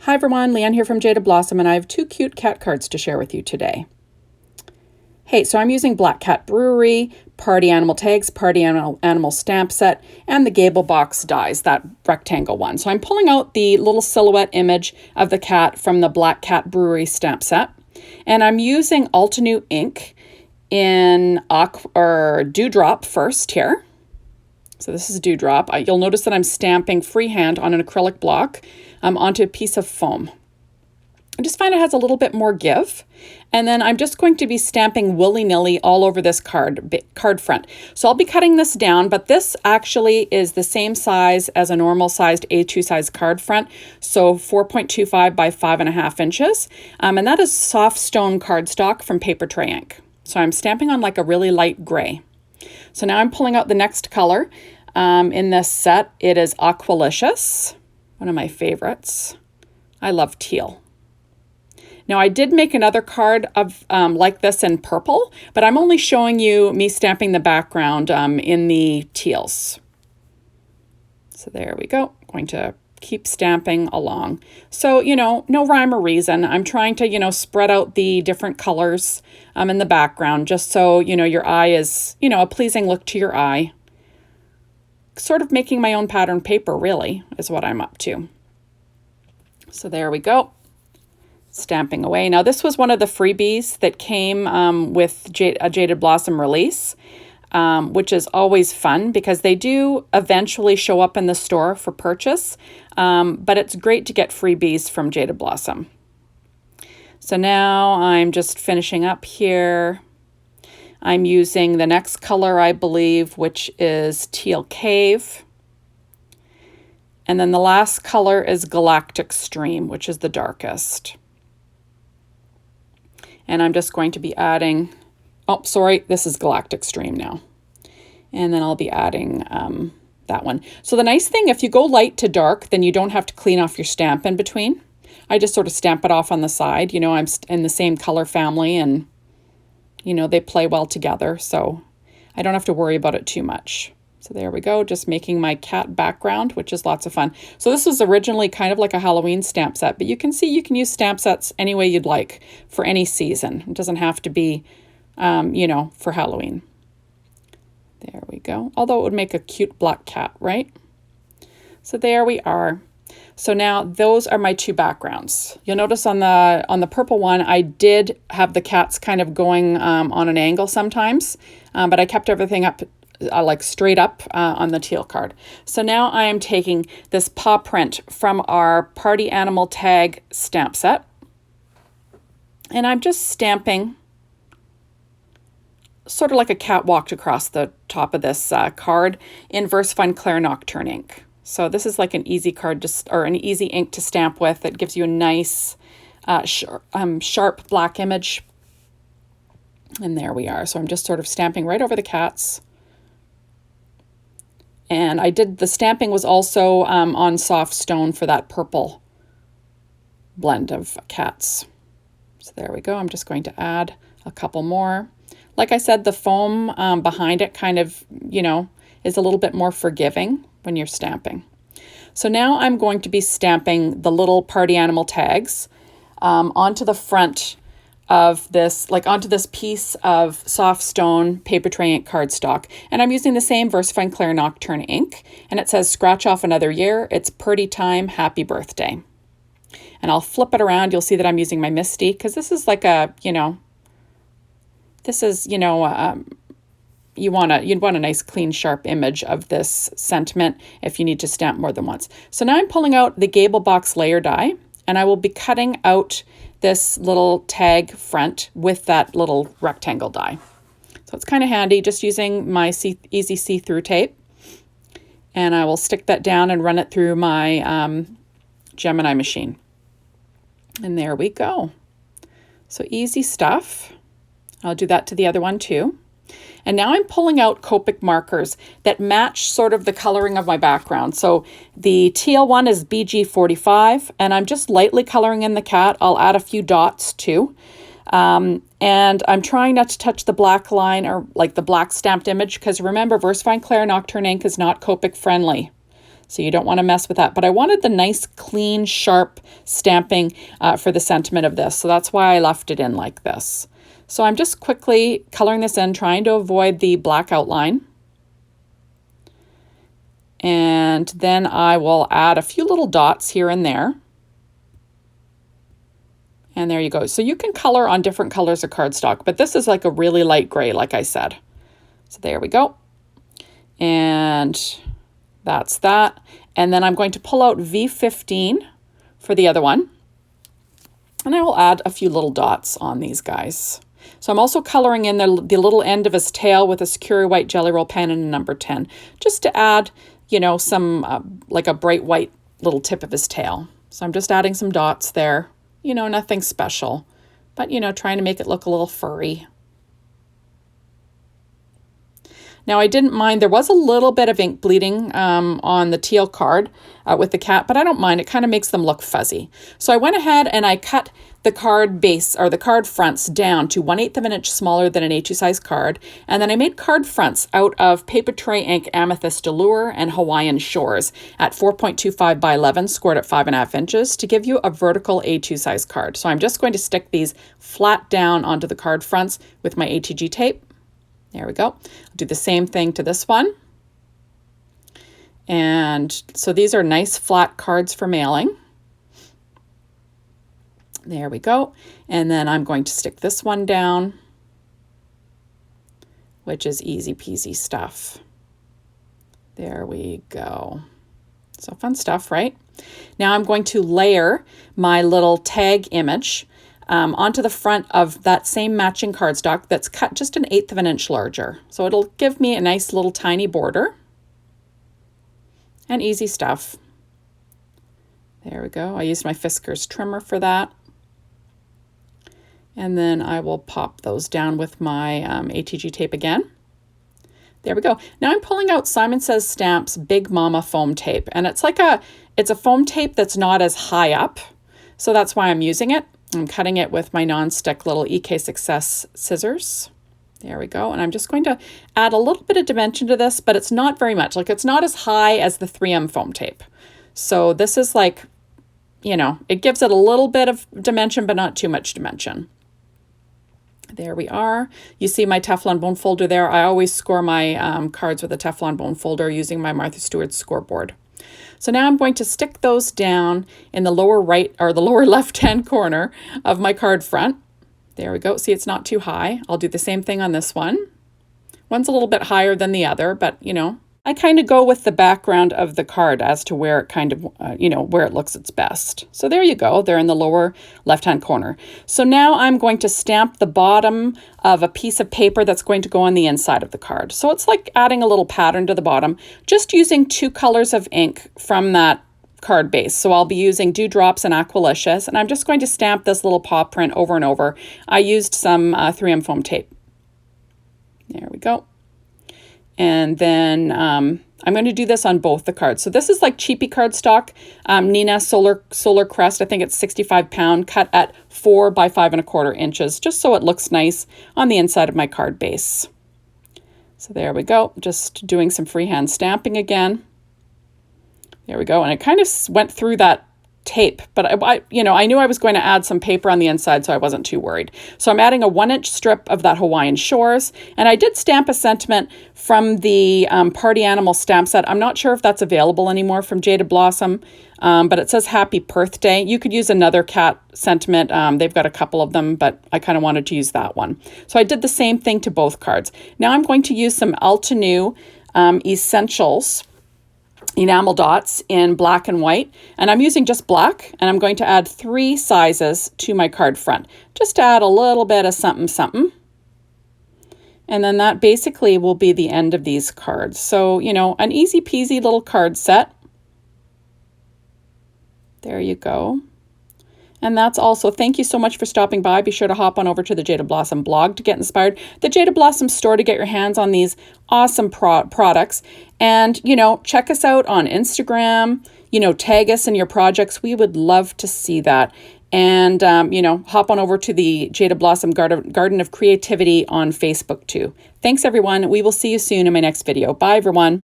Hi everyone, Leanne here from Jaded Blossom, and I have two cute cat cards to share with you today. Hey, so I'm using Black Cat Brewery, Party Animal Tags, Party Animal Stamp Set, and the Gable Box dies, that rectangle one. So I'm pulling out the little silhouette image of the cat from the Black Cat Brewery stamp set, and I'm using Altenew ink in Dewdrop first here. So this is Dewdrop. You'll notice that I'm stamping freehand on an acrylic block onto a piece of foam. I just find it has a little bit more give. And then I'm just going to be stamping willy-nilly all over this card front. So I'll be cutting this down, but this actually is the same size as a normal sized A2 size card front. So 4.25 by 5.5 inches. And that is soft stone cardstock from Paper Tray Ink. So I'm stamping on like a really light gray. So now I'm pulling out the next color in this set. It is Aqualicious, one of my favorites. I love teal. Now I did make another card of like this in purple, but I'm only showing you me stamping the background in the teals. So there we go. I'm going to keep stamping along. So, no rhyme or reason. I'm trying to, spread out the different colors in the background just so, your eye is, a pleasing look to your eye. Sort of making my own pattern paper really is what I'm up to. So there we go. Stamping away. Now this was one of the freebies that came with a Jaded Blossom release, which is always fun because they do eventually show up in the store for purchase, but it's great to get freebies from Jaded Blossom. So now I'm just finishing up here. I'm using the next color, I believe, which is Teal Cave. And then the last color is Galactic Stream, which is the darkest. And I'm just going to be adding, oh, sorry, this is Galactic Stream now. And then I'll be adding that one. So the nice thing, if you go light to dark, then you don't have to clean off your stamp in between. I just sort of stamp it off on the side. I'm in the same color family and, they play well together. So I don't have to worry about it too much. So there we go, just making my cat background, which is lots of fun. So this was originally kind of like a Halloween stamp set, but you can see you can use stamp sets any way you'd like for any season. It doesn't have to be, for Halloween. There we go. Although it would make a cute black cat, right? So there we are. So now those are my two backgrounds. You'll notice on the purple one, I did have the cats kind of going on an angle sometimes, but I kept everything up like straight up on the teal card. So now I am taking this paw print from our Party Animal Tag stamp set, and I'm just stamping sort of like a cat walked across the top of this card in VersaFine Clair Nocturne ink. So this is like an easy card, or an easy ink to stamp with. That gives you a nice sharp black image. And there we are. So I'm just sort of stamping right over the cats. And the stamping was also on soft stone for that purple blend of cats. So there we go. I'm just going to add a couple more. Like I said, the foam behind it kind of, is a little bit more forgiving when you're stamping. So now I'm going to be stamping the little Party Animal tags onto the front of this, like onto this piece of soft stone Paper Tray Ink cardstock. And I'm using the same VersaFine Clair Nocturne ink. And it says, "Scratch off another year. It's pretty time. Happy birthday." And I'll flip it around. You'll see that I'm using my Misty because this is like a, this is, you'd want a nice, clean, sharp image of this sentiment if you need to stamp more than once. So now I'm pulling out the Gable Box layer die, and I will be cutting out this little tag front with that little rectangle die. So it's kind of handy just using my easy see-through tape. And I will stick that down and run it through my Gemini machine. And there we go. So easy stuff. I'll do that to the other one too. And now I'm pulling out Copic markers that match sort of the coloring of my background. So the teal one is BG45, and I'm just lightly coloring in the cat. I'll add a few dots too. And I'm trying not to touch the black line or like the black stamped image, because remember, VersaFine Clair Nocturne ink is not Copic friendly. So you don't want to mess with that. But I wanted the nice, clean, sharp stamping for the sentiment of this. So that's why I left it in like this. So I'm just quickly coloring this in, trying to avoid the black outline. And then I will add a few little dots here and there. And there you go. So you can color on different colors of cardstock, but this is like a really light gray, like I said. So there we go. And that's that. And then I'm going to pull out V15 for the other one. And I will add a few little dots on these guys. So I'm also coloring in the little end of his tail with a Secure White Jelly Roll pen and a number 10, just to add, you know, some like a bright white little tip of his tail. So I'm just adding some dots there, you know, nothing special, but, you know, trying to make it look a little furry. Now I didn't mind, there was a little bit of ink bleeding on the teal card with the cat, but I don't mind, it kind of makes them look fuzzy. So I went ahead and I cut the card base, or the card fronts, down to 1/8 of an inch smaller than an A2 size card, and then I made card fronts out of Paper Tray Ink Amethyst Allure and Hawaiian Shores at 4.25 by 11, scored at 5.5 inches to give you a vertical A2 size card. So I'm just going to stick these flat down onto the card fronts with my ATG tape. There we go. I'll do the same thing to this one. And so these are nice flat cards for mailing. There we go. And then I'm going to stick this one down, which is easy peasy stuff. There we go. So fun stuff, right? Now I'm going to layer my little tag image onto the front of that same matching cardstock that's cut just 1/8 of an inch larger. So it'll give me a nice little tiny border. And easy stuff. There we go. I used my Fiskars trimmer for that. And then I will pop those down with my ATG tape again. There we go. Now I'm pulling out Simon Says Stamps Big Mama foam tape. And it's like it's a foam tape that's not as high up. So that's why I'm using it. I'm cutting it with my non-stick little EK Success scissors. There we go. And I'm just going to add a little bit of dimension to this, but it's not very much. Like, it's not as high as the 3M foam tape. So this is like, you know, it gives it a little bit of dimension, but not too much dimension. There we are. You see my Teflon bone folder there. I always score my cards with a Teflon bone folder using my Martha Stewart scoreboard. So now I'm going to stick those down in the lower right or the lower left-hand corner of my card front. There we go. See, it's not too high. I'll do the same thing on this one. One's a little bit higher than the other, but, you know, I kind of go with the background of the card as to where it kind of, you know, where it looks its best. So there you go. They're in the lower left-hand corner. So now I'm going to stamp the bottom of a piece of paper that's going to go on the inside of the card. So it's like adding a little pattern to the bottom, just using 2 colors of ink from that card base. So I'll be using Dewdrops and Aqualicious, and I'm just going to stamp this little paw print over and over. I used some 3M foam tape. There we go. And then I'm going to do this on both the cards. So this is like cheapy cardstock, Nina Solar Crest. I think it's 65 pound, cut at 4 by 5.25 inches, just so it looks nice on the inside of my card base. So there we go. Just doing some freehand stamping again. There we go. And it kind of went through that tape, but I knew I was going to add some paper on the inside, so I wasn't too worried. So I'm adding a 1-inch strip of that Hawaiian Shores, and I did stamp a sentiment from the Party Animal stamp set. I'm not sure if that's available anymore from Jaded Blossom, but it says Happy Birthday. You could use another cat sentiment. They've got a couple of them, but I kind of wanted to use that one. So I did the same thing to both cards. Now I'm going to use some Altenew Essentials enamel dots in black and white, and I'm using just black, and I'm going to add 3 sizes to my card front, just to add a little bit of something something. And then that basically will be the end of these cards. So, you know, an easy peasy little card set. There you go. And that's also, thank you so much for stopping by. Be sure to hop on over to the Jaded Blossom blog to get inspired. The Jaded Blossom store to get your hands on these awesome products. And, you know, check us out on Instagram. You know, tag us in your projects. We would love to see that. And, you know, hop on over to the Jaded Blossom Garden of Creativity on Facebook too. Thanks, everyone. We will see you soon in my next video. Bye, everyone.